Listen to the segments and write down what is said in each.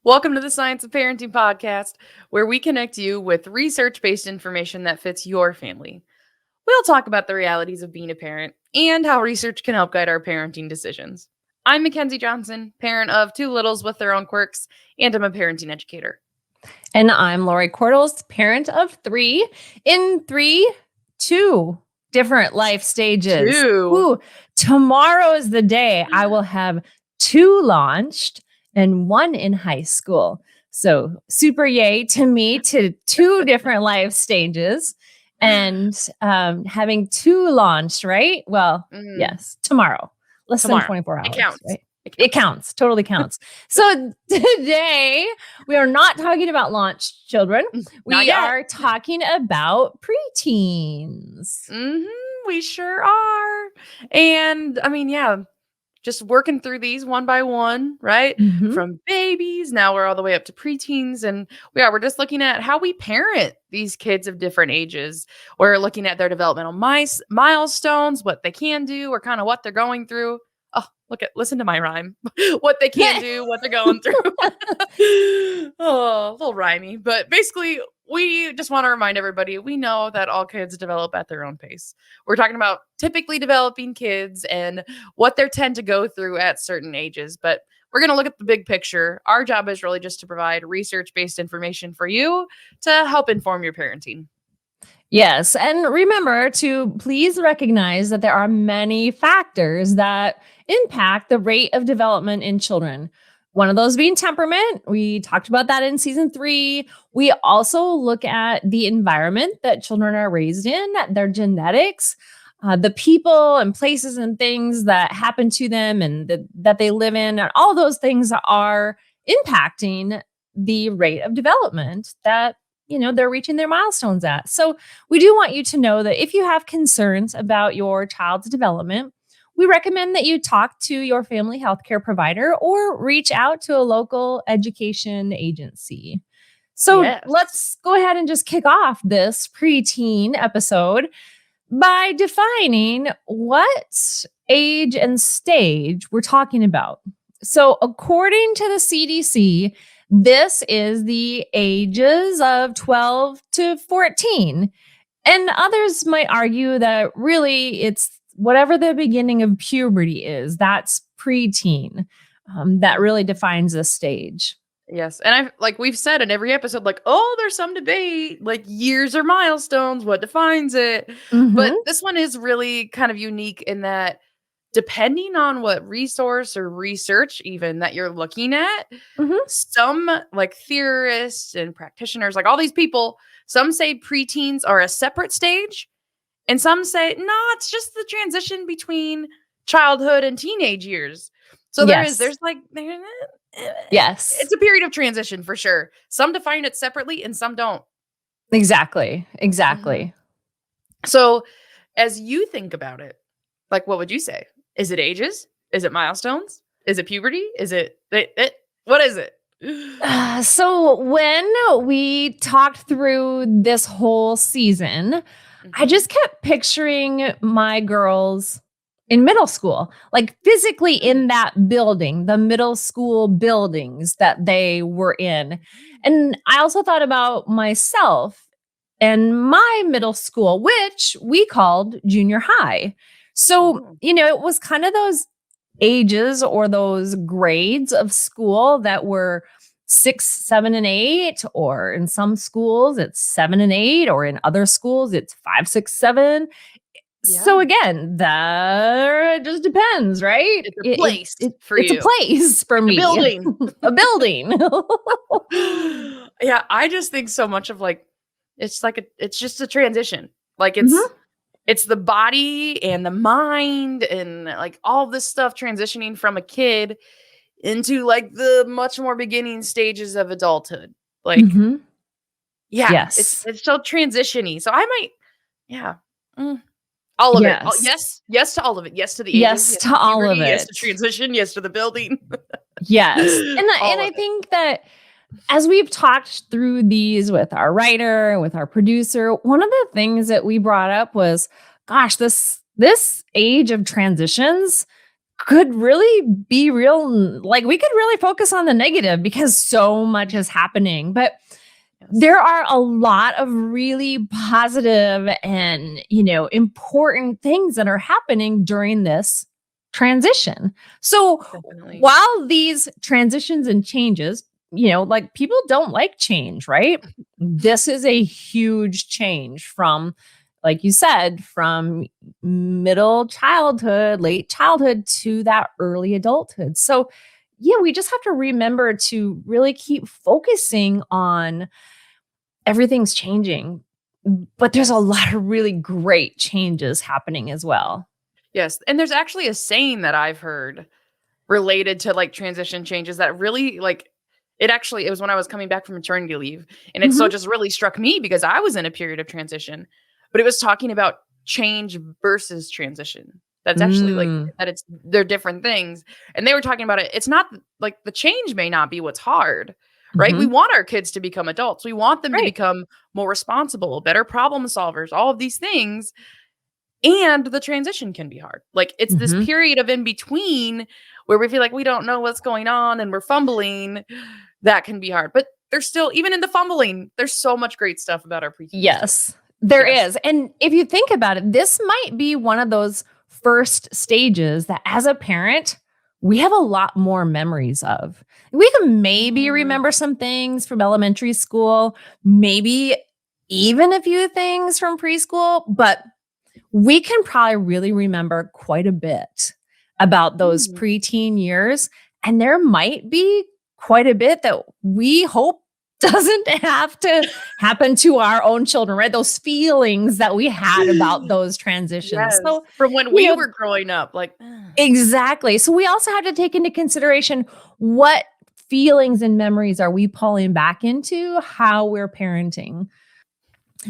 Welcome to the Science of Parenting podcast, where we connect you with research-based information that fits your family. We'll talk about the realities of being a parent and how research can help guide our parenting decisions. I'm Mackenzie Johnson, parent of two littles with their own quirks, and I'm a parenting educator. And I'm Lori Cordles, parent of three in two different life stages. Ooh, tomorrow is the day I will have two launched and one in high school. So super yay to me to two different life stages and having two launched, right? Well, yes, tomorrow. Less than 24 hours. It counts. Right? It counts. Totally counts. So today we are not talking about launched children. We are talking about preteens. We sure are. And I mean, just working through these one by one, right? From babies, now we're all the way up to preteens. And we're just looking at how we parent these kids of different ages. We're looking at their developmental milestones, what they can do, or kind of what they're going through. Oh, listen to my rhyme. What they can do, what they're going through. Oh, a little rhymey. But basically, we just want to remind everybody, we know that all kids develop at their own pace. We're talking about typically developing kids and what they tend to go through at certain ages. But we're going to look at the big picture. Our job is really just to provide research-based information for you to help inform your parenting. Yes. And remember to please recognize that there are many factors that impact the rate of development in children. One of those being temperament. We talked about that in season 3. We also look at the environment that children are raised in, their genetics, the people and places and things that happen to them and that they live in. And all those things are impacting the rate of development that they're reaching their milestones at. So we do want you to know that if you have concerns about your child's development, we recommend that you talk to your family healthcare provider or reach out to a local education agency. So Let's go ahead and just kick off this preteen episode by defining what age and stage we're talking about. So according to the CDC, this is the ages of 12 to 14. And others might argue that really it's whatever the beginning of puberty is, that's preteen. That really defines this stage. Yes. And we've said in every episode, there's some debate, years or milestones, what defines it. But this one is really kind of unique in that depending on what resource or research even that you're looking at, some theorists and practitioners, all these people, some say preteens are a separate stage. And some say, no, it's just the transition between childhood and teenage years. So it's a period of transition for sure. Some define it separately and some don't. Exactly. So as you think about it, what would you say? Is it ages? Is it milestones? Is it puberty? Is it what is it? So when we talked through this whole season, I just kept picturing my girls in middle school, physically in that building, the middle school buildings that they were in. And I also thought about myself and my middle school, which we called junior high. So, it was kind of those ages or those grades of school that were 6, 7, and 8, or in some schools it's 7 and 8, or in other schools it's 5, 6, 7. Yeah. So again, that just depends, right? It's a place for you. It's a place for me. A building. A building. Yeah, I just think so much of it's just a transition. It's the body and the mind and all this stuff transitioning from a kid into the much more beginning stages of adulthood. Yes. It's still transition-y. So I might, all of it. Yes to all of it. Yes to the ages. Yes to all puberty, of it. Yes to transition. Yes to the building. Yes. And I think that as we've talked through these with our writer, with our producer, one of the things that we brought up was, gosh, this age of transitions could really be real. Like we could really focus on the negative because so much is happening. But there are a lot of really positive and, important things that are happening during this transition. So Definitely. while these transitions and changes, like people don't like change, right? This is a huge change from, like you said, from middle childhood, late childhood to that early adulthood. So, yeah, we just have to remember to really keep focusing on everything's changing, but there's a lot of really great changes happening as well. Yes, and there's actually a saying that I've heard related to, like, transition changes that really, like it was when I was coming back from maternity leave, and it so Mhm. just really struck me because I was in a period of transition, but it was talking about change versus transition. That's actually, like Mm. that they're different things, and they were talking about it. It's not like the change may not be what's hard, right? We Mhm. want our kids to become adults. We want them to Right. become more responsible, better problem solvers, all of these things, and the transition can be hard. Like, it's this Mhm. period of in between where we feel like we don't know what's going on and we're fumbling. That can be hard. But there's still, even in the fumbling, there's so much great stuff about our preteens too. Yes, there Yes. is. And if you think about it, this might be one of those first stages that as a parent, we have a lot more memories of. We can maybe Mm, remember some things from elementary school, maybe even a few things from preschool, but we can probably really remember quite a bit about those mm. preteen years. And there might be quite a bit that we hope doesn't have to happen to our own children, right? Those feelings that we had about those transitions. Yes. So, From when you we know, were growing up, like, exactly. So, we also have to take into consideration what feelings and memories are we pulling back into how we're parenting.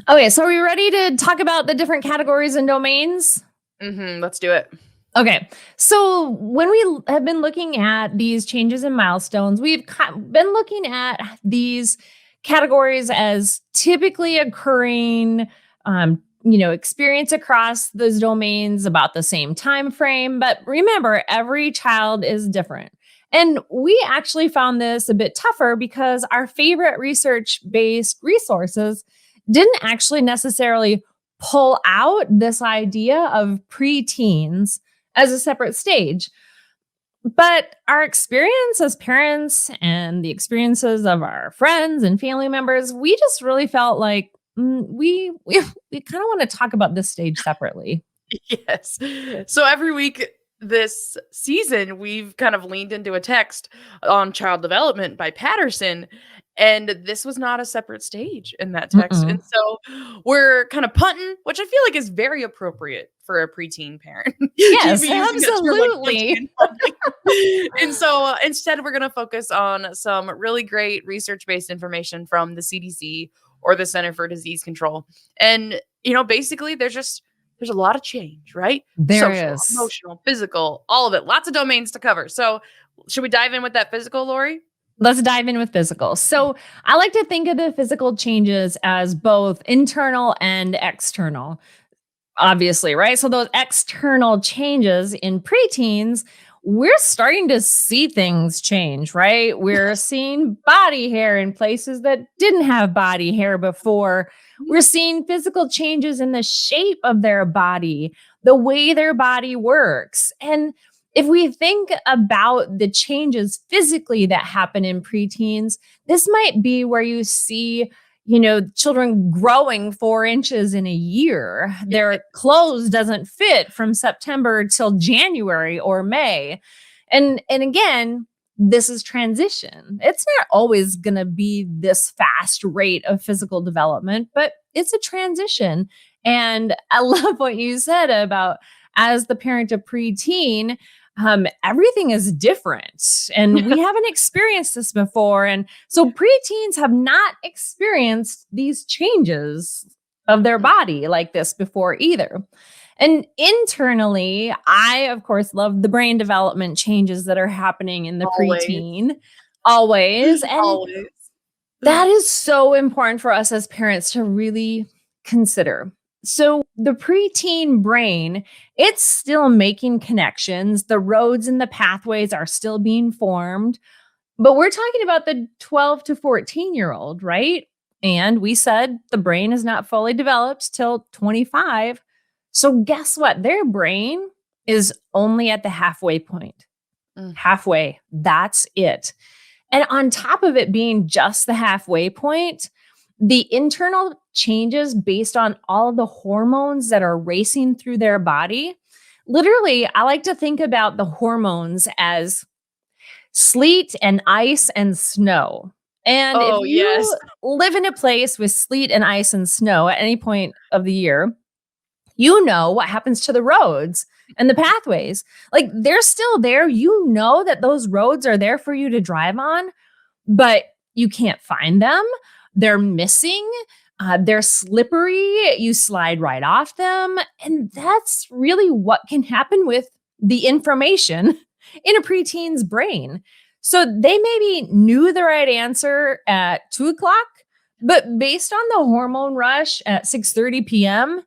Okay, so are we ready to talk about the different categories and domains? let's do it. Okay. So when we have been looking at these changes and milestones, we've been looking at these categories as typically occurring, experience across those domains about the same time frame. But remember, every child is different. And we actually found this a bit tougher because our favorite research based resources didn't actually necessarily pull out this idea of preteens as a separate stage. But our experience as parents and the experiences of our friends and family members, we just really felt like we kind of want to talk about this stage separately. Yes. So every week this season, we've kind of leaned into a text on child development by Patterson, and this was not a separate stage in that text. And Mm-mm. so we're kind of punting, which I feel like is very appropriate for a preteen parent to Yes, be using that term like punting absolutely. and punting. And so instead, we're going to focus on some really great research based information from the CDC or the Center for Disease Control. And, basically, there's a lot of change, right? There Social, is. emotional, physical, all of it. Lots of domains to cover. So, should we dive in with that physical, Lori? Let's dive in with physical. So, I like to think of the physical changes as both internal and external. Obviously, right? So those external changes in preteens, we're starting to see things change, right? We're seeing body hair in places that didn't have body hair before. We're seeing physical changes in the shape of their body, the way their body works. And if we think about the changes physically that happen in preteens, this might be where you see children growing 4 inches in a year. Their clothes doesn't fit from September till January or May. And again, this is transition. It's not always going to be this fast rate of physical development, but it's a transition. And I love what you said about as the parent of preteen, everything is different and we haven't experienced this before. And so preteens have not experienced these changes of their body like this before either. And internally, I, of course, love the brain development changes that are happening in the Always. preteen, always. And Always. that is so important for us as parents to really consider. So the preteen brain, it's still making connections. The roads and the pathways are still being formed. But we're talking about the 12 to 14-year-old, right? And we said the brain is not fully developed till 25. So guess what? Their brain is only at the halfway point. Halfway. That's it. And on top of it being just the halfway point, the internal changes based on all of the hormones that are racing through their body. Literally, I like to think about the hormones as sleet and ice and snow. And if you live in a place with sleet and ice and snow at any point of the year, you know what happens to the roads and the pathways. Like they're still there. You know that those roads are there for you to drive on, but you can't find them. They're missing. They're slippery. You slide right off them. And that's really what can happen with the information in a preteen's brain. So they maybe knew the right answer at 2:00, but based on the hormone rush at 6:30 p.m.,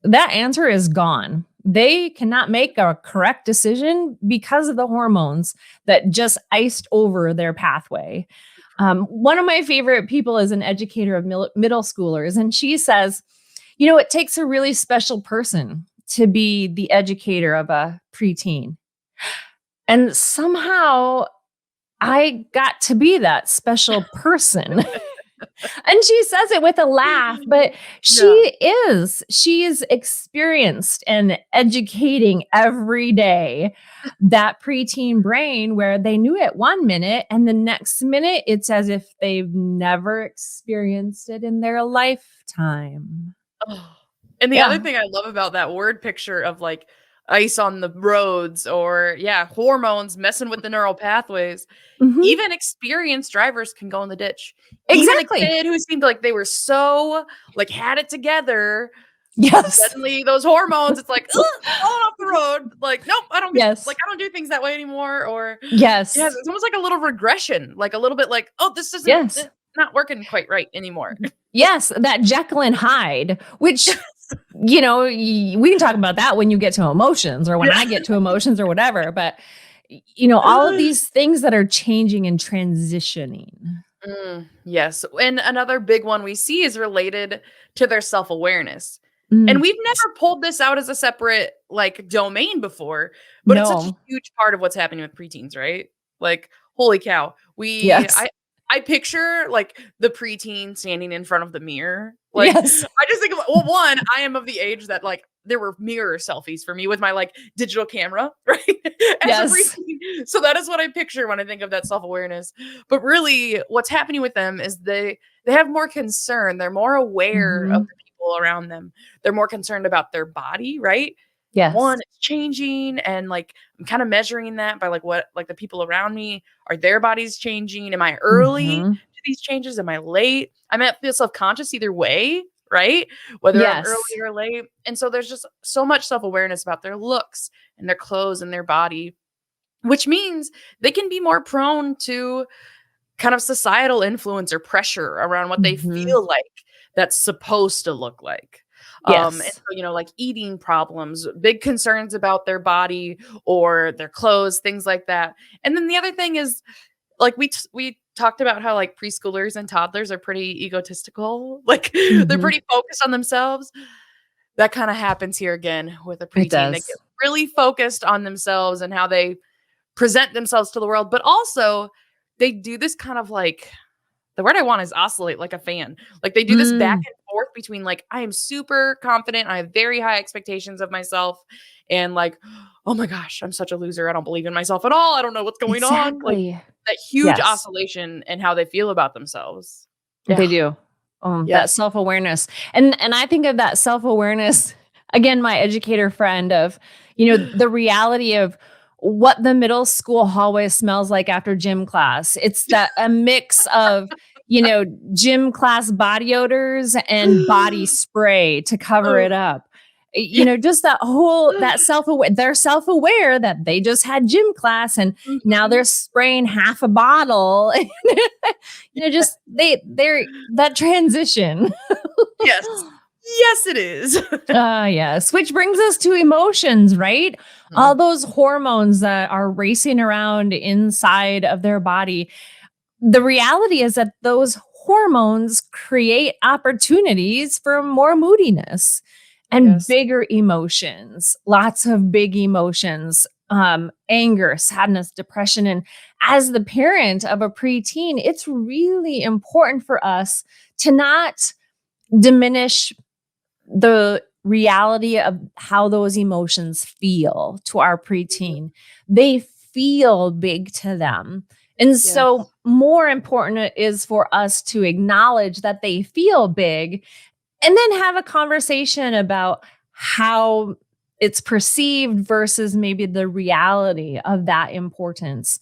that answer is gone. They cannot make a correct decision because of the hormones that just iced over their pathway. One of my favorite people is an educator of middle schoolers, and she says, it takes a really special person to be the educator of a preteen. And somehow I got to be that special person. And she says it with a laugh, but she's experienced and educating every day that preteen brain where they knew it 1 minute and the next minute it's as if they've never experienced it in their lifetime. Oh. And the other thing I love about that word picture of like ice on the roads or hormones messing with the neural pathways. Even experienced drivers can go in the ditch. Exactly. Even a kid who seemed like they were so like had it together. Yes. Suddenly those hormones, it's like falling off the road. Like, nope, I don't I don't do things that way anymore. Or yes, it's almost like a little regression, like a little bit like, oh, this isn't not working quite right anymore. Yes, that Jekyll and Hyde, which we can talk about that when you get to emotions or when I get to emotions or whatever. But, all of these things that are changing and transitioning. Yes. And another big one we see is related to their self-awareness. And we've never pulled this out as a separate like domain before, but it's such a huge part of what's happening with preteens, right? Like, holy cow. I picture like the preteen standing in front of the mirror. Like, I just think, one, I am of the age that like there were mirror selfies for me with my like digital camera, right? As a preteen. So that is what I picture when I think of that self-awareness. But really, what's happening with them is they have more concern. They're more aware of the people around them. They're more concerned about their body, right? Yes. One, it's changing, and like I'm kind of measuring that by like what like the people around me, are their bodies changing? Am I early to these changes? Am I late? I might feel self-conscious either way, right? Whether I'm early or late. And so there's just so much self-awareness about their looks and their clothes and their body, which means they can be more prone to kind of societal influence or pressure around what they feel like that's supposed to look like. And so, like eating problems, big concerns about their body or their clothes, things like that. And then the other thing is, like we talked about how like preschoolers and toddlers are pretty egotistical, like they're pretty focused on themselves. That kind of happens here again with a preteen. They get really focused on themselves and how they present themselves to the world, but also they do this kind of like, the word I want is oscillate like a fan. Like they do this back and forth between like, I am super confident. I have very high expectations of myself. And like, oh my gosh, I'm such a loser. I don't believe in myself at all. I don't know what's going on. Like that huge oscillation in how they feel about themselves. They do. That self-awareness. And I think of that self-awareness, again, my educator friend of, the reality of what the middle school hallway smells like after gym class. It's that a mix of, gym class body odors and body spray to cover it up. Just that self-aware, they're self-aware that they just had gym class and now they're spraying half a bottle. They're that transition. Yes. Yes, it is. Yes. Which brings us to emotions, right? All Mhm. those hormones that are racing around inside of their body. The reality is that those hormones create opportunities for more moodiness and Yes. bigger emotions, lots of big emotions, anger, sadness, depression. And as the parent of a preteen, it's really important for us to not diminish the reality of how those emotions feel to our preteen. They feel big to them. And so, Yes. more important is for us to acknowledge that they feel big and then have a conversation about how it's perceived versus maybe the reality of that importance.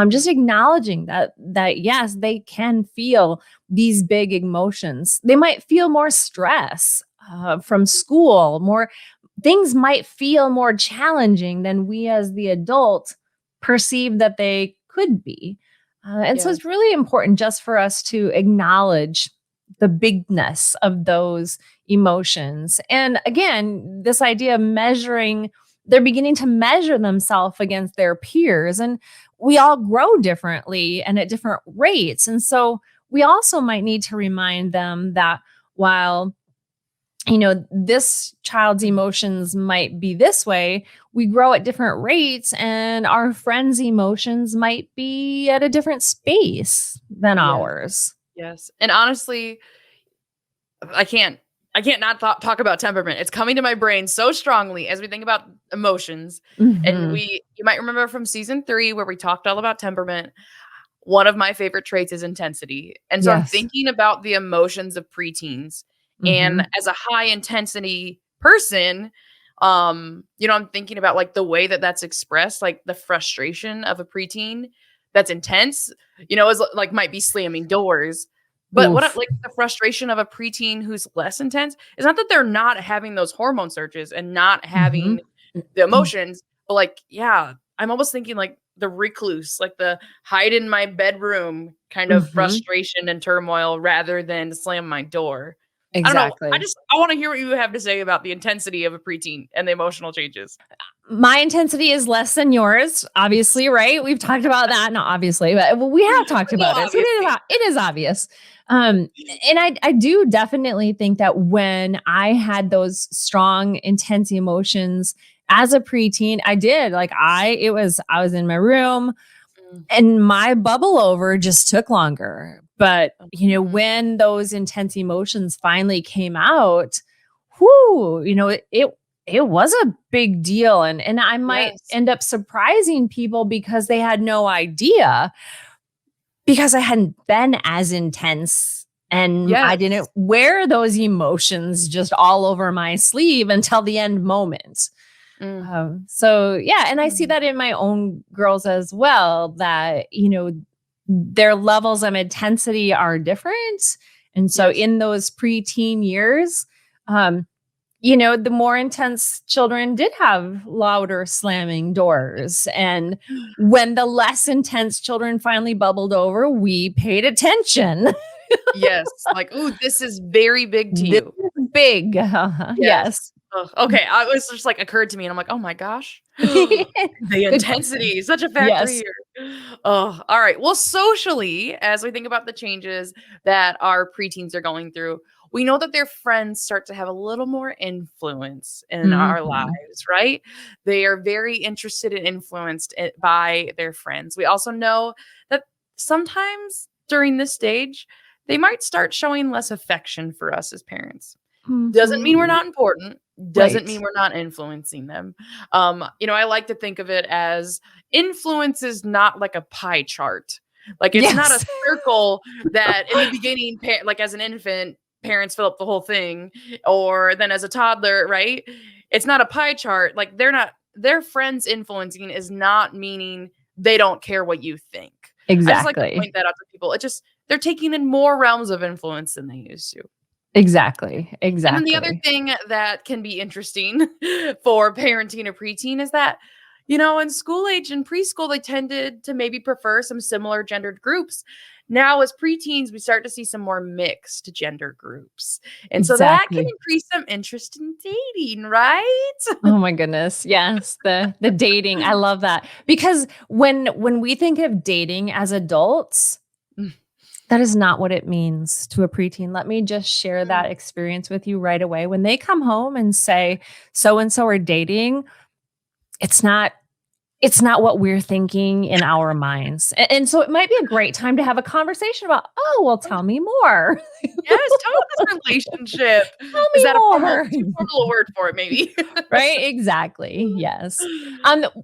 Just acknowledging that yes, they can feel these big emotions. They might feel more stress from school, more things might feel more challenging than we as the adult perceive that they could be. And so Yes. it's really important just for us to acknowledge the bigness of those emotions. And again, this idea of measuring, they're beginning to measure themselves against their peers. And we all grow differently and at different rates. And so we also might need to remind them that while this child's emotions might be this way, we grow at different rates and our friends' emotions might be at a different space than Yes. ours. Yes. And honestly, I can't I can't not talk about temperament. It's coming to my brain so strongly as we think about emotions. And Mhm. you might remember from season 3 where we talked all about temperament. One of my favorite traits is intensity. And so I'm Yes. thinking about the emotions of preteens. And Mhm. as a high intensity person, I'm thinking about like the way that that's expressed, like the frustration of a preteen that's intense, is like might be slamming doors. But Oof. like the frustration of a preteen who's less intense is not that they're not having those hormone surges and not Mhm. having the emotions, but like, yeah, I'm almost thinking like the recluse, like the hide in my bedroom kind of Mhm. frustration and turmoil rather than slam my door. I don't know. Exactly. I want to hear what you have to say about the intensity of a preteen and the emotional changes. My intensity is less than yours, obviously, right? We've talked about that. Not obviously, but we have talked No, about it. So obviously. it is obvious. And I do definitely think that when I had those strong, intense emotions as a preteen, I did like I was in my room Mm, and my bubble over just took longer. But mhm. when those intense emotions finally came out, whoo, it was a big deal. And I might Yes. end up surprising people because they had no idea because I hadn't been as intense and I Yes. didn't wear those emotions just all over my sleeve until the end moment. Mm, So yeah, and I see mm. that in my own girls as well, that, their levels of intensity are different. And so Yes. in those preteen years, um, the more intense children did have louder slamming doors. And when the less intense children finally bubbled over, we paid attention. Yes. Like, ooh, this is very big to This you. is big. Yes. Yes. Ugh, okay, I was just, like, occurred to me, and I'm like, "Oh my gosh." The Good question. intensity, such a factor Yes. here. Oh, alright. Well, socially, as we think about the changes that our preteens are going through, we know that their friends start to have a little more influence in our Mhm. lives, right? They are very interested and influenced by their friends. We also know that sometimes during this stage, they might start showing less affection for us as parents. Doesn't mean we're Mhm. not important, doesn't Right. mean we're not influencing them. I like to think of it as influence is not like a pie chart. Like, it's not a Yes. circle that in the beginning, like, as an infant, parents fill up the whole thing, or then as a toddler, right? It's not a pie chart, like, their friends influencing is not meaning they don't care what you think. I just like to Exactly. point that out to people. It just they're taking in more realms of influence than they used to. Exactly. And then the other Exactly. thing that can be interesting for parenting a preteen is that, in school age and preschool, they tended to maybe prefer some similar gendered groups. now as preteens, we start to see some more mixed gender groups. And so that can Exactly. increase some interest in dating, right? Oh my goodness. Yes, the dating. I love that. Because when we think of dating as adults, Mm, that is not what it means to a preteen. Let me just share mm, that experience with you right away. When they come home and say so and so are dating, it's not it's not what we're thinking in our minds. And so it might be a great time to have a conversation about, "Oh, well, tell me more. yes, tell me about this relationship. Tell Is me that a formal more." too formal a word for it, maybe? Right? Exactly. Yes.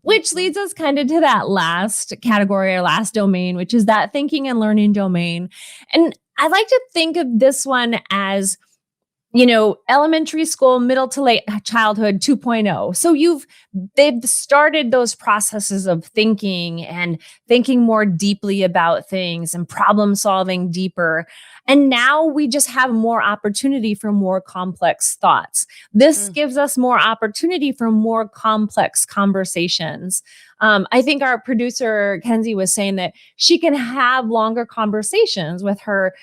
Which Mhm. leads us kind of to that last category or last domain, which is that thinking and learning domain. And I like to think of this one as, elementary school, middle to late childhood 2.0. So they've started those processes of thinking and thinking more deeply about things and problem solving deeper. And now we just have more opportunity for more complex thoughts. This Mm, gives us more opportunity for more complex conversations. I think our producer, Kenzie, was saying that she can have longer conversations with her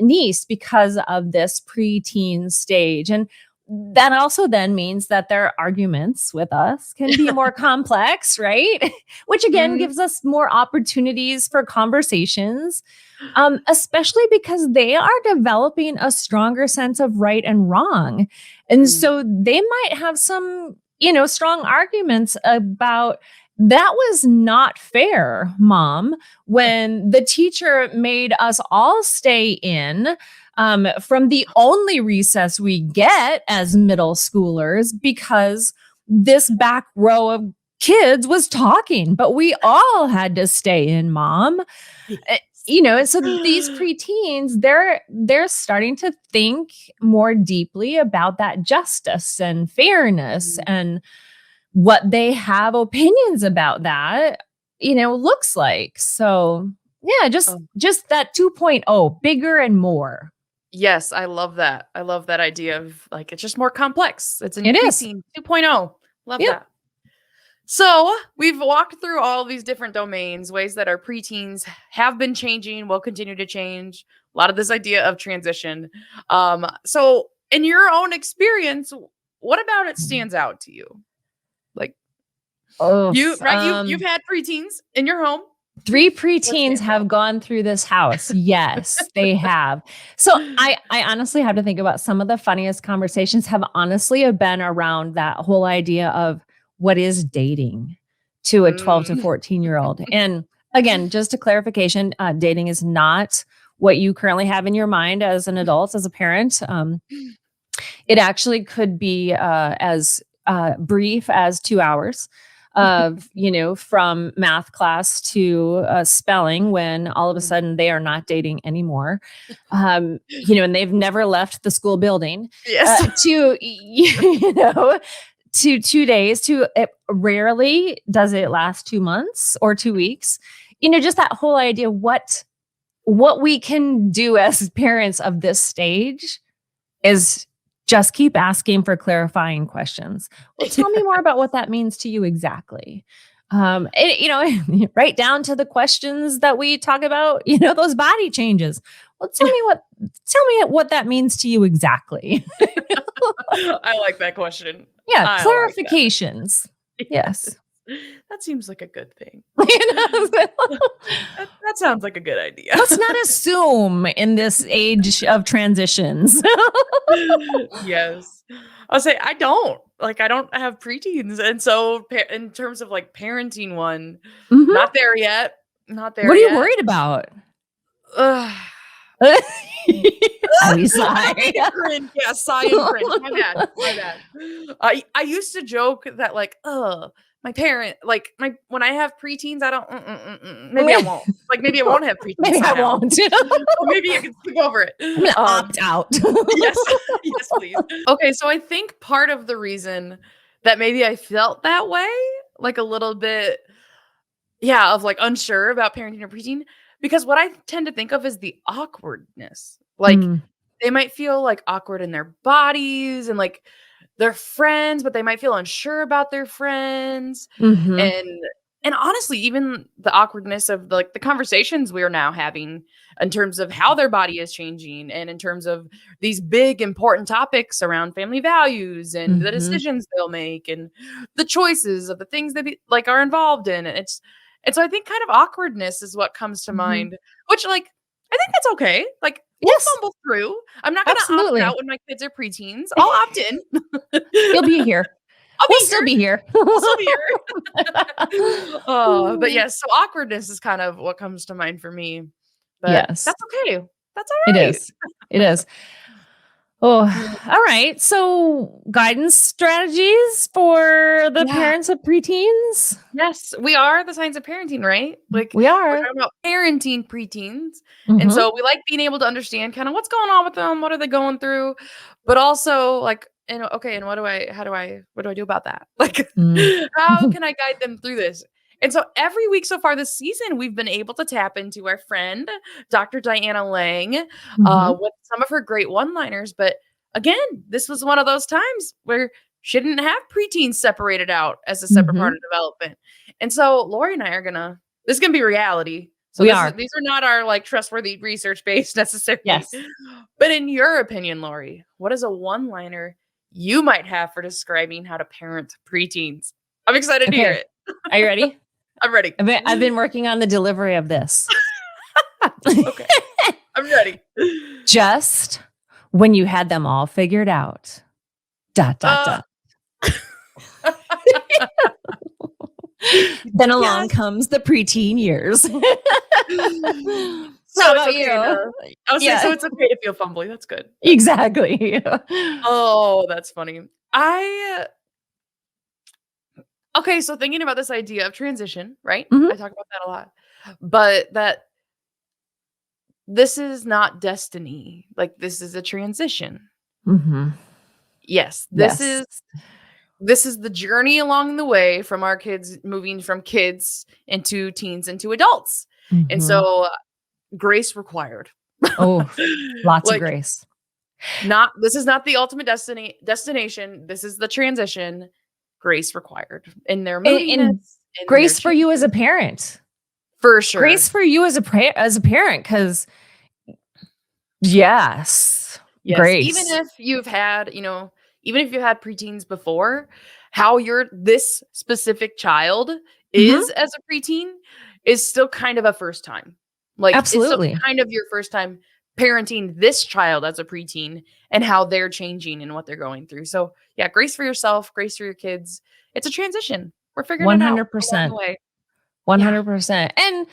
niece because of this preteen stage. And that also then means that their arguments with us can be more complex, right? Which again mhm, gives us more opportunities for conversations, especially because they are developing a stronger sense of right and wrong. And mm, so they might have some, strong arguments about that was not fair, mom, when the teacher made us all stay in from the only recess we get as middle schoolers because this back row of kids was talking, but we all had to stay in, mom. yes. So these preteens, they're starting to think more deeply about that justice and fairness Mm, and what they have opinions about that, looks like. So, yeah, just oh, just that 2.0, bigger and more. yes, I love that. I love that idea of, like, it's just more complex. It's in It is. preteen 2.0. Love Yep. that. So, we've walked through all these different domains, ways that our preteens have been changing, will continue to change. A lot of this idea of transition. So in your own experience, what about it stands out to you? Like Oof. you've had preteens in your home. Three What preteens stands out? have gone through this house. Yes, they have. So I honestly have to think about some of the funniest conversations have been around that whole idea of what is dating to a 12 to Mm. 14-year-old. And again, just a clarification, dating is not what you currently have in your mind as an adult, as a parent. It actually could be as brief as 2 hours of, from math class to spelling when all of a Mm. sudden they are not dating anymore. And they've never left the school building Yes. to, to 2 days to rarely does it last 2 months or 2 weeks. Just that whole idea, what we can do as parents of this stage is just keep asking for clarifying questions. Well, tell me more about what that means to you exactly. Right down to the questions that we talk about, those body changes. Well, tell me what that means to you exactly. I like that question. Yeah, I like that. clarifications. Yes. Yes. That seems like a good thing. You know, That sounds like a good idea. let's not assume in this age of transitions. Yes. I'll say I don't have preteens, and so in terms of, like, parenting one, Mhm. not there yet, not there What are you yet. worried about? Ugh. Heavy I sigh. don't mean to cringe. Yeah, sigh and cringe. My bad, my bad. I used to joke that, like, "Ugh, my parent like, my when I have preteens, I don't maybe I won't. Like, maybe I won't have preteens Maybe I somehow. won't. Or maybe I can skip over it." I'm gonna opt out. Yes. Yes, please. Okay, so I think part of the reason that maybe I felt that way, like, a little bit, yeah, of, like, unsure about parenting a preteen, because what I tend to think of is the awkwardness. Like, Mm, they might feel, like, awkward in their bodies and, like, they're friends, but they might feel unsure about their friends, mhm. and And honestly, even the awkwardness of the conversations we're now having in terms of how their body is changing and in terms of these big important topics around family values and the Mhm. decisions they'll make and the choices of the things that like are involved in. And so I think kind of awkwardness is what comes to Mhm. mind, which like I think that's okay. Like we'll Yes, fumble through. I'm not gonna opt out absolutely. when my kids are preteens. I'll opt in. You'll be here. I'll We'll be still here. be here. I'll still be here. Oh, but yes, so awkwardness is kind of what comes to mind for me, but Yes, that's okay. That's it all right. is. It is. Oh, Mm, all right. So, guidance strategies for the yeah. parents of preteens? Yes, we are the science of parenting, right? Like, We we're are. talking about parenting preteens, and Mhm. so we like being able to understand kinda what's going on with them, what are they going through, but also, like, okay, and what do I do about that? Like, Mm. how can I guide them through this? And so every week so far this season, we've been able to tap into our friend, Dr. Diana Lang, Mhm. with some of her great one-liners, but again, this was one of those times where she didn't have preteens separated out as a separate part Mhm. of development. And so Lori and I are gonna this is gonna be reality. So We are. these are not our like trustworthy research based necessarily. Yes. But in your opinion, Lori, what is a one-liner you might have for describing how to parent preteens? I'm excited to hear Okay. it. Are you ready? I'm ready. I've been working on the delivery of this. Okay, I'm ready. Just when you had them all figured out. Dot, dot, Uh, dot. Then along yes. comes the preteen years. How So it's about okay you? to I'll say Yeah, so it's okay to feel fumbly. That's good. That's good. exactly. Oh, that's funny. I Okay, so thinking about this idea of transition, right? Mhm, I talk about that a lot. But that this is not destiny. Like this is a transition. mhm. Yes, Yes. this is the journey along the way from our kids moving from kids into teens into adults. And Mhm. so grace required. Oh, lots of Like grace. not this is not the ultimate destination. This is the transition. Grace required in their And moodiness, in their grace for you as a changes. parent. For Grace sure. for you as a parent, because yes, Yes, grace. even if you had preteens before, how this specific child Mhm. is as a preteen is still kind of a first time. Like, it's still Absolutely. kind of your first time parenting this child as a preteen and how they're changing and what they're going through. So, yeah, grace for yourself, grace for your kids. It's a transition. We're figuring it out along the 100%. way. Yeah. 100%. And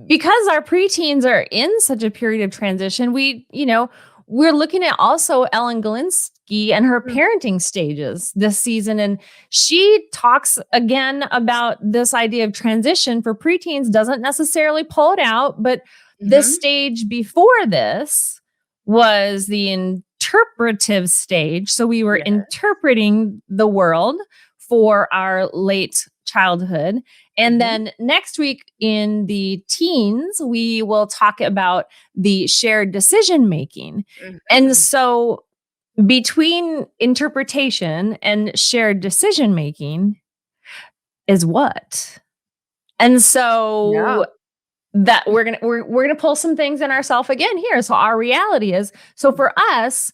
because our preteens are in such a period of transition, we're looking at also Ellen Galinsky and her Mm, parenting stages this season. And she talks again about this idea of transition for preteens, doesn't necessarily pull it out, but the mhm. stage before this was the interpretive stage. So we were Yeah. interpreting the world for our late childhood. And Mhm. then next week in the teens, we will talk about the shared decision making. And Mhm. so between interpretation and shared decision making is what? And Yeah. so that we're gonna pull some things in ourselves again here. So our reality is, so for us,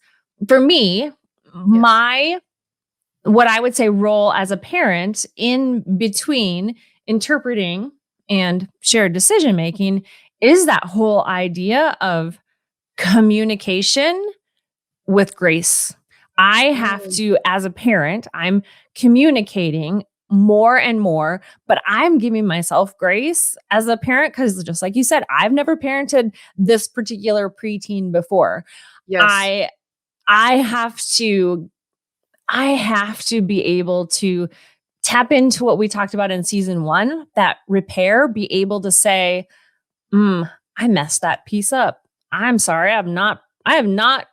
for me, Yes. my what I would say role as a parent in between interpreting and shared decision making is that whole idea of communication with grace. I have Mm, to, as a parent, I'm communicating more and more, but I'm giving myself grace as a parent because, just like you said, I've never parented this particular preteen before. yes. I I have to I have to be able to tap into what we talked about in season 1, that repair, be able to say, I messed that piece up. I'm sorry. I have not,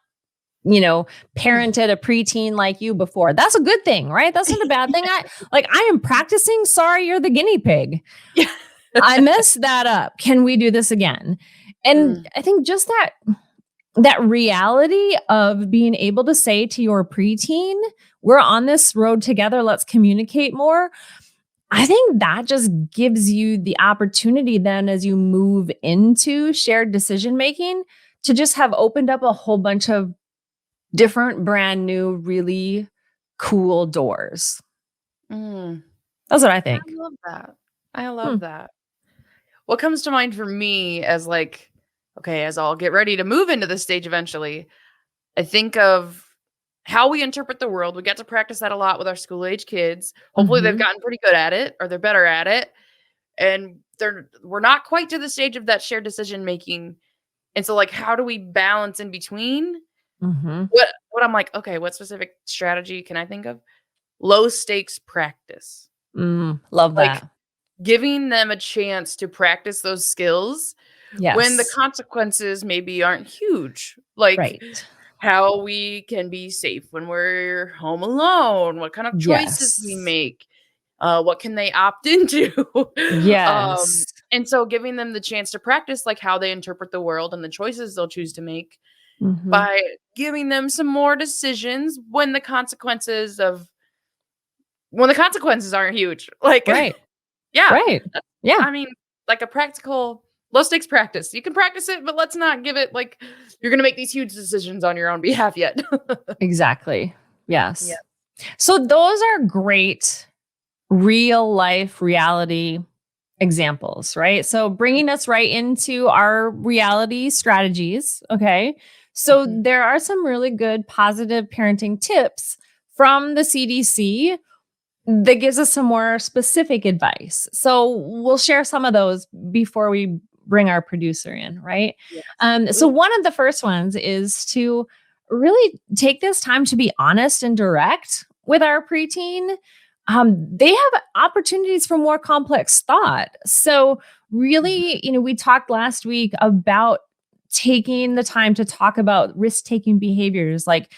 you know, parented a preteen like you before. That's a good thing, right? That's not a bad thing. I am practicing. Sorry, you're the guinea pig. Yeah. I messed that up. Can we do this again? And Mm, I think just that reality of being able to say to your preteen, we're on this road together, let's communicate more. I think that just gives you the opportunity then as you move into shared decision making to just have opened up a whole bunch of different brand new, really cool doors. Mm, That's what I I think. love that. I Hmm. love that. What comes to mind for me as like, okay, as I'll get ready to move into this stage eventually, I think of how we interpret the world. We get to practice that a lot with our school age kids. Hopefully they've Mhm. gotten pretty good at it or they're better at it. And we're not quite to the stage of that shared decision making. And so like how do we balance in between? Mhm. What I'm like, okay, what specific strategy can I think of? Low stakes practice. Love Like that. giving them a chance to practice those skills when the Yes. consequences maybe aren't huge. Like Right. how we can be safe when we're home alone, what kind of choices we Yes. make, what can they opt into? Yes. And so giving them the chance to practice like how they interpret the world and the choices they'll choose to make Mhm. by giving them some more decisions when the consequences aren't huge. Like, Right. yeah, Right. that's Yeah. I mean, like a practical low stakes practice. You can practice it, but let's not give it like you're gonna make these huge decisions on your own behalf yet. Exactly. Yeah. Yes. So those are great real life reality examples, right? So bringing us right into our reality strategies. Okay. So Mhm. there are some really good positive parenting tips from the CDC that gives us some more specific advice. So we'll share some of those before we bring our producer in, right? Yes, So please. one of the first ones is to really take this time to be honest and direct with our preteen. They have opportunities for more complex thought. So Mhm. really, we talked last week about taking the time to talk about risk-taking behaviors like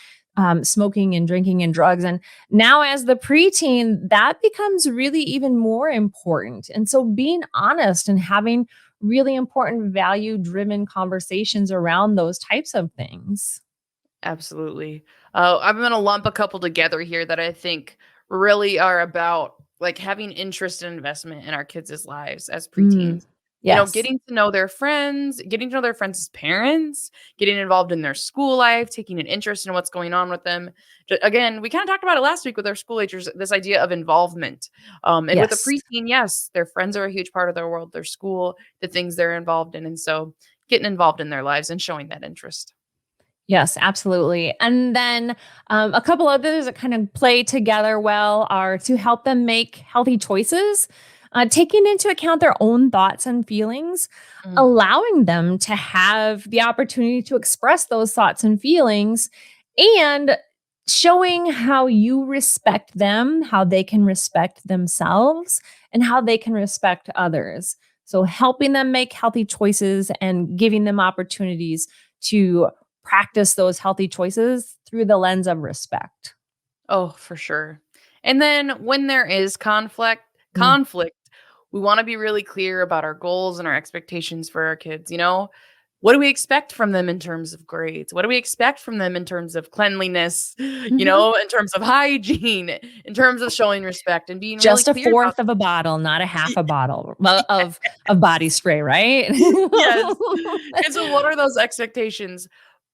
smoking and drinking and drugs. And now, as the preteen, that becomes really even more important. And so, being honest and having really important value driven conversations around those types of things. Absolutely. I'm gonna lump a couple together here that I think really are about like having interest and investment in our kids' lives as Mm, preteens. yes. Getting to know their friends, getting to know their friends' parents, getting involved in their school life, taking an interest in what's going on with them. Again, we kind of talked about it last week with our school agers, this idea of involvement. And with a Yes. preteen, yes, their friends are a huge part of their world, their school, the things they're involved in. And so getting involved in their lives and showing that interest. Yes, absolutely. And then a couple others that kind of play together well are to help them make healthy choices, taking into account their own thoughts and feelings, Mm. allowing them to have the opportunity to express those thoughts and feelings, and showing how you respect them, how they can respect themselves, and how they can respect others. So, helping them make healthy choices and giving them opportunities to practice those healthy choices through the lens of respect. Oh, for sure. And then when there is Mm. conflict, we want to be really clear about our goals and our expectations for our kids, What do we expect from them in terms of grades? What do we expect from them in terms of cleanliness, Mhm. in terms of hygiene, in terms of showing respect and being really Just a clear about fourth of a bottle, not a half a bottle of body spray, right? Yes. And so what are those expectations?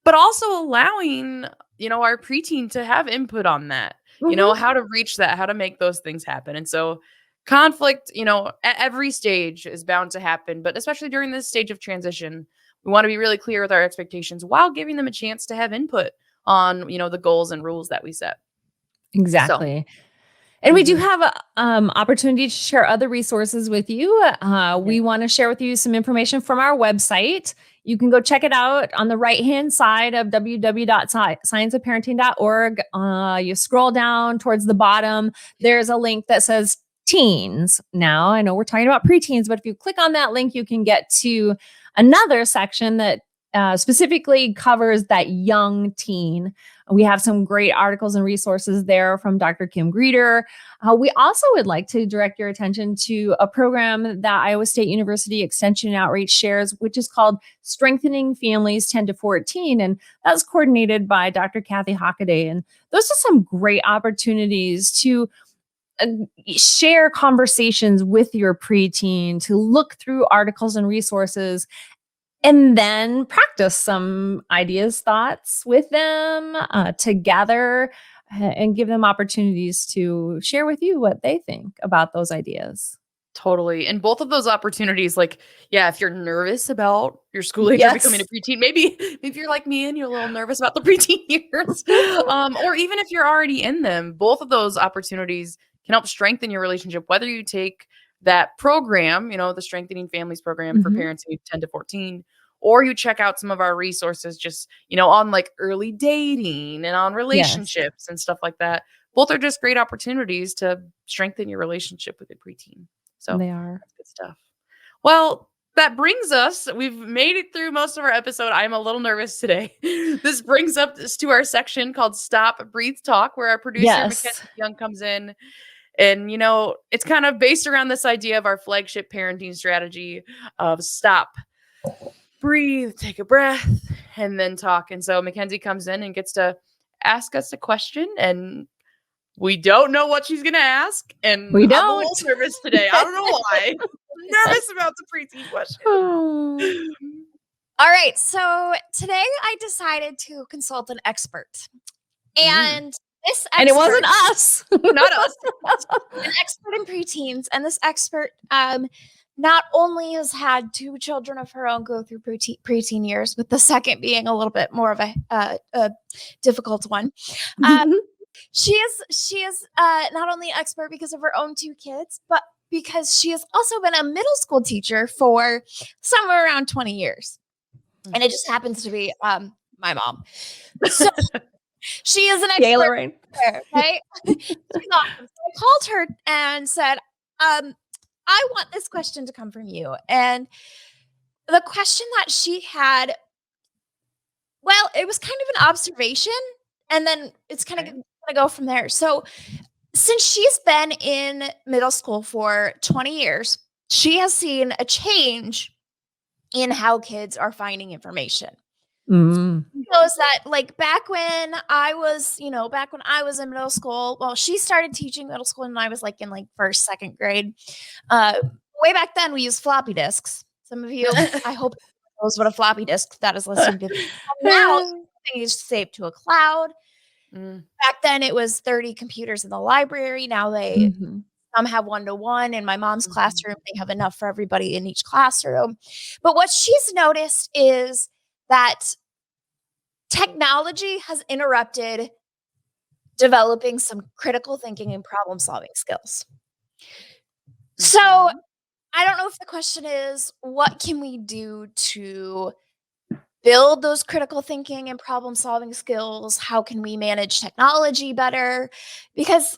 But also allowing, our preteen to have input on that, Mhm. how to reach that, how to make those things happen. And so conflict, at every stage is bound to happen, but especially during this stage of transition, we want to be really clear with our expectations while giving them a chance to have input on, the goals and rules that we set. So, Exactly. And we do mhm. have a opportunity to share other resources with you. Yeah. We want to share with you some information from our website. You can go check it out on the right hand side of www.scienceofparenting.org. You scroll down towards the bottom, there's a link that says teens. Now, I know we're talking about preteens, but if you click on that link, you can get to another section that specifically covers that young teen. We have some great articles and resources there from Dr. Kim Greeter. We also would like to direct your attention to a program that Iowa State University Extension and Outreach shares, which is called Strengthening Families 10 to 14. And that's coordinated by Dr. Kathy Hockaday. And those are some great opportunities to share conversations with your preteen, to look through articles and resources, and then practice some ideas, thoughts with them together, and give them opportunities to share with you what they think about those ideas. Totally. And both of those opportunities, like, yeah, if you're nervous about your school age or becoming a Yes. preteen, maybe if you're like me and you're a little nervous about the preteen years, or even if you're already in them, both of those opportunities can help strengthen your relationship, whether you take that program, the Strengthening Families program for Mhm. parents aged 10 to 14, or you check out some of our resources just, on like early dating and on Yes, relationships and stuff like that. Both are just great opportunities to strengthen your relationship with a preteen. So they are. that's good stuff. Well, that brings us, we've made it through most of our episode. I'm a little nervous today. This brings us to our section called Stop, Breathe, Talk, where our producer, Mackenzie Yes. Young, comes in. And, it's kind of based around this idea of our flagship parenting strategy of stop, breathe, take a breath, and then talk. And so Mackenzie comes in and gets to ask us a question, and we don't know what she's gonna ask, and We I'm a don't. little nervous today. I don't know why. I'm nervous about the preteen Oh. question. All right. So today I decided to consult an expert. And this expert, And it wasn't us. Not us. an expert in preteens, and this expert not only has had two children of her own go through preteen years, with the second being a little bit more of a difficult one. She is not only an expert because of her own two kids, but because she has also been a middle school teacher for somewhere around 20 years. And it just happens to be my mom. So she is an expert. Lorraine. There, right? She's awesome. So I called her and said, I want this question to come from you. And the question that she had, well, it was kind of an observation, and then it's kind of going to go from there. So since she's been in middle school for 20 years, she has seen a change in how kids are finding information. Knows that, like, back when I was in middle school, well, she started teaching middle school and I was like in first, second grade. Way back then we used floppy disks. Some of you, I hope knows what a floppy disk that is listening to. Now everything is saved to a cloud. Back then it was 30 computers in the library. Now they some have 1-to-1. In my mom's classroom, they have enough for everybody in each classroom. But what she's noticed is that technology has interrupted developing some critical thinking and problem solving skills. So I don't know if the question is, what can we do to build those critical thinking and problem solving skills? How can we manage technology better? Because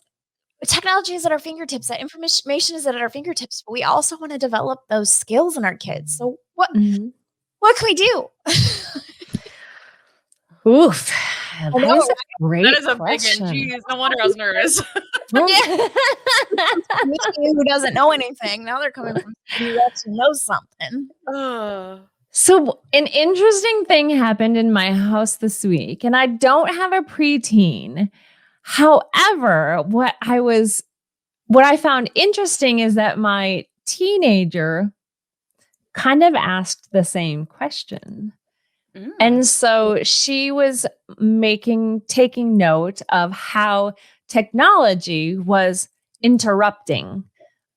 technology is at our fingertips, that information is at our fingertips, but we also want to develop those skills in our kids. So what can we do? Oof. That is a great That is a question. big one. Jeez, no wonder I was nervous. Me who doesn't know anything. Now they're coming from somebody else who knows something. So an interesting thing happened in my house this week, and I don't have a preteen. However, what I found interesting is that my teenager kind of asked the same question. And so she was taking note of how technology was interrupting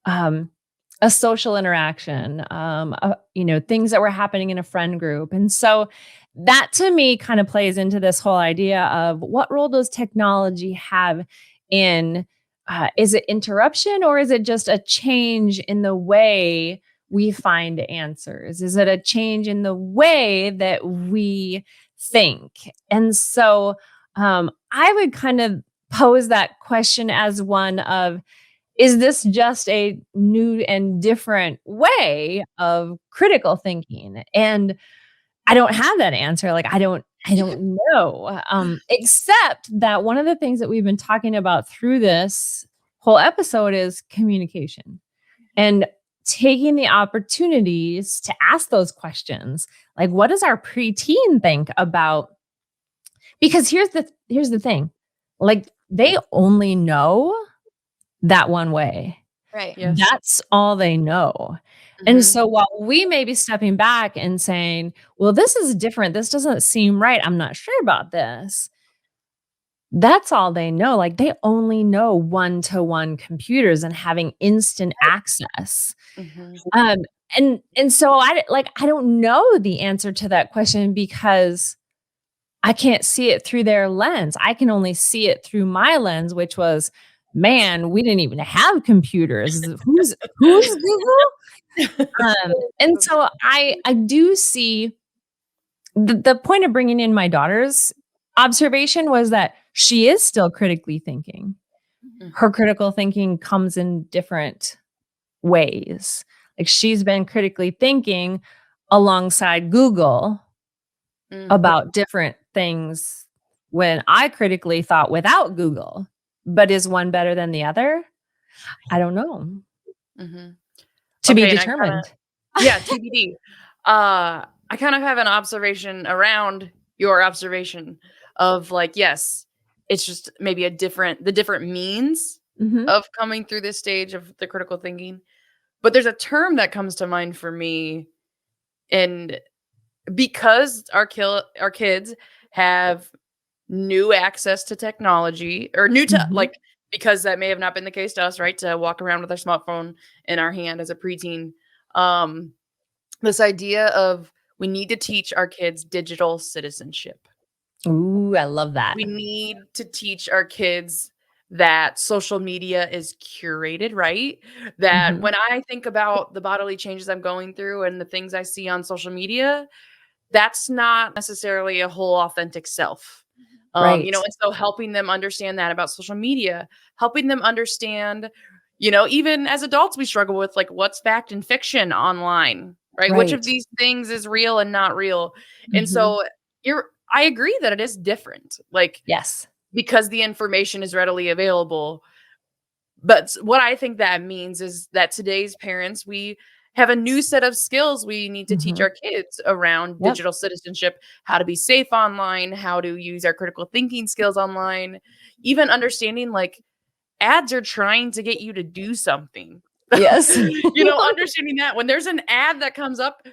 a social interaction, things that were happening in a friend group. And so that to me kind of plays into this whole idea of what role does technology have in, is it interruption or is it just a change in the way we find answers? Is it a change in the way that we think? And so I would kind of pose that question as one of, is this just a new and different way of critical thinking? And I don't have that answer. Like, I don't know. Except that one of the things that we've been talking about through this whole episode is communication and taking the opportunities to ask those questions. Like, what does our preteen think about? Because here's the thing. Like, they only know that one way. Right. Yes. That's all they know. And so while we may be stepping back and saying, well, this is different. This doesn't seem right. I'm not sure about this. That's all they know. Like they only know one-to-one computers and having instant access. And so I don't know the answer to that question because I can't see it through their lens. I can only see it through my lens, which was, man, we didn't even have computers. Who's Google? And so I do see the point of bringing in my daughter's observation was that she is still critically thinking. Her critical thinking comes in different ways. Like she's been critically thinking alongside Google about different things when I critically thought without Google. But is one better than the other? I don't know. To be determined. TBD. I kind of have an observation around your observation of like, yes, it's just maybe the different means of coming through this stage of the critical thinking. But there's a term that comes to mind for me, and because our kids have new access to technology or new to like, because that may have not been the case to us, right? To walk around with our smartphone in our hand as a preteen. This idea of we need to teach our kids digital citizenship. Ooh, I love that. We need to teach our kids that social media is curated, right? That when I think about the bodily changes I'm going through and the things I see on social media, that's not necessarily a whole authentic self. Right. And so helping them understand that about social media, helping them understand, even as adults, we struggle with like what's fact and fiction online, right? Which of these things is real and not real? And so I agree that it is different. Like, yes, because the information is readily available. But what I think that means is that today's parents, we have a new set of skills we need to teach our kids around digital citizenship, how to be safe online, how to use our critical thinking skills online, even understanding like ads are trying to get you to do something. Yes. Understanding that when there's an ad that comes up,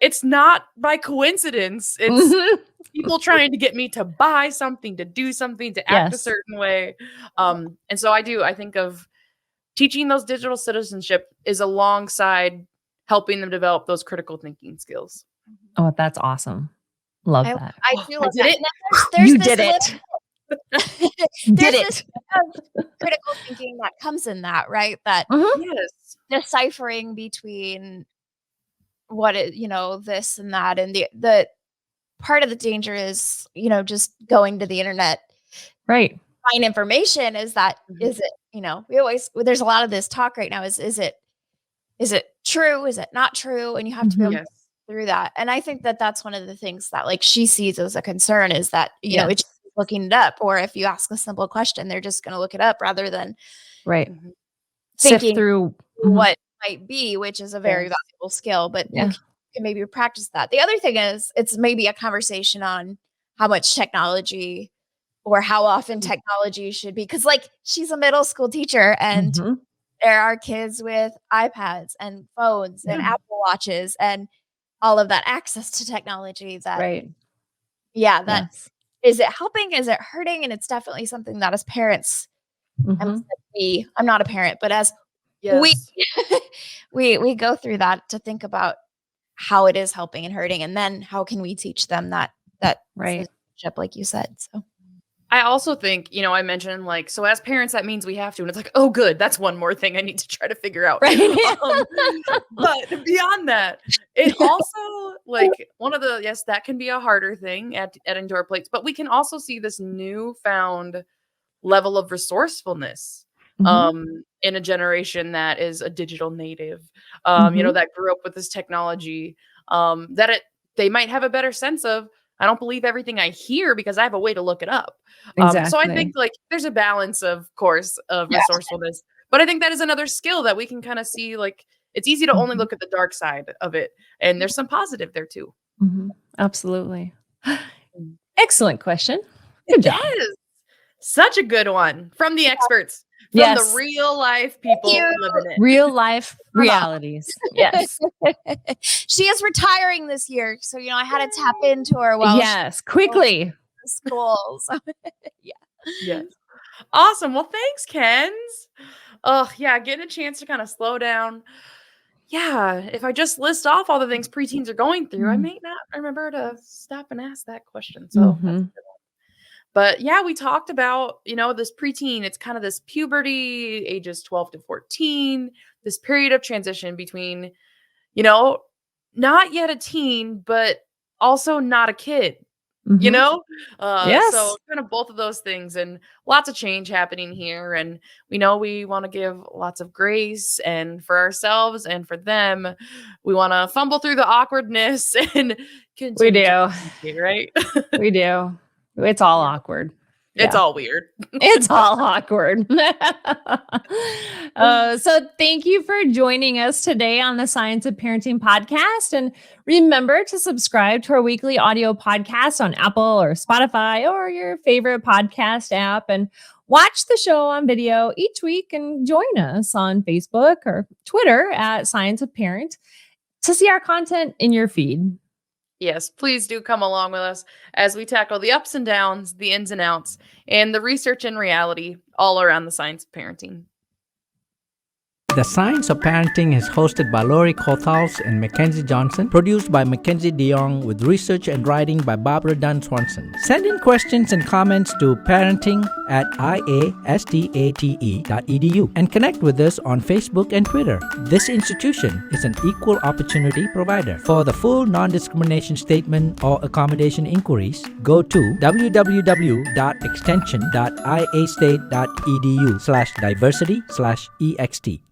it's not by coincidence. It's people trying to get me to buy something, to do something, to act a certain way. And so I think of teaching those digital citizenship is alongside helping them develop those critical thinking skills. Oh, that's awesome. Love that. I do love did that. it. There's You this did it. There's Did this it. critical thinking that comes in that, right? That Yes. deciphering between what it, this and that, and the part of the danger is, just going to the internet, right? Find information. Is that is it? There's a lot of this talk right now. Is it true? Is it not true? And you have to be able to through that. And I think that that's one of the things that like she sees as a concern is that it's just looking it up, or if you ask a simple question, they're just going to look it up rather than thinking sift through what might be, which is a very valuable skill. But you can maybe practice that. The other thing is it's maybe a conversation on how much technology or how often technology should be. Because like she's a middle school teacher and there are kids with iPads and phones and Apple Watches and all of that access to technology that is it helping? Is it hurting? And it's definitely something that as parents, I'm not a parent, but as we go through that to think about how it is helping and hurting, and then how can we teach them that citizenship, like you said. So I also think, I mentioned like, so as parents, that means we have to, and it's like, oh, good. That's one more thing I need to try to figure out. Right. But beyond that, it also like one of the, that can be a harder thing at indoor plates, but we can also see this newfound level of resourcefulness in a generation that is a digital native, that grew up with this technology, they might have a better sense of, I don't believe everything I hear because I have a way to look it up. So I think like there's a balance, of course, of resourcefulness, but I think that is another skill that we can kind of see. Like it's easy to only look at the dark side of it, and there's some positive there too. Absolutely. Excellent question. Good job. Yes. Such a good one from the experts. From the real life people living it. Real life realities. Yes. She is retiring this year. So, I had to tap into her while quickly. School. So, yeah. Yes. Awesome. Well, thanks, Kens. Oh, yeah, getting a chance to kind of slow down. Yeah, if I just list off all the things preteens are going through, I may not remember to stop and ask that question. So that's a good one. But yeah, we talked about, this preteen. It's kind of this puberty, ages 12 to 14, this period of transition between, not yet a teen, but also not a kid. Yes. So kind of both of those things, and lots of change happening here. And we know we want to give lots of grace, and for ourselves and for them, we want to fumble through the awkwardness and continue. We do. Right? We do. It's all awkward. It's all weird. It's all awkward. So thank you for joining us today on the Science of Parenting podcast. And remember to subscribe to our weekly audio podcast on Apple or Spotify or your favorite podcast app, and watch the show on video each week, and join us on Facebook or Twitter at Science of Parent to see our content in your feed. Yes, please do come along with us as we tackle the ups and downs, the ins and outs, and the research and reality all around the science of parenting. The Science of Parenting is hosted by Lori Kothals and Mackenzie Johnson, produced by Mackenzie DeYoung, with research and writing by Barbara Dunn Swanson. Send in questions and comments to parenting@iastate.edu and connect with us on Facebook and Twitter. This institution is an equal opportunity provider. For the full non-discrimination statement or accommodation inquiries, go to www.extension.iastate.edu/diversity/ext.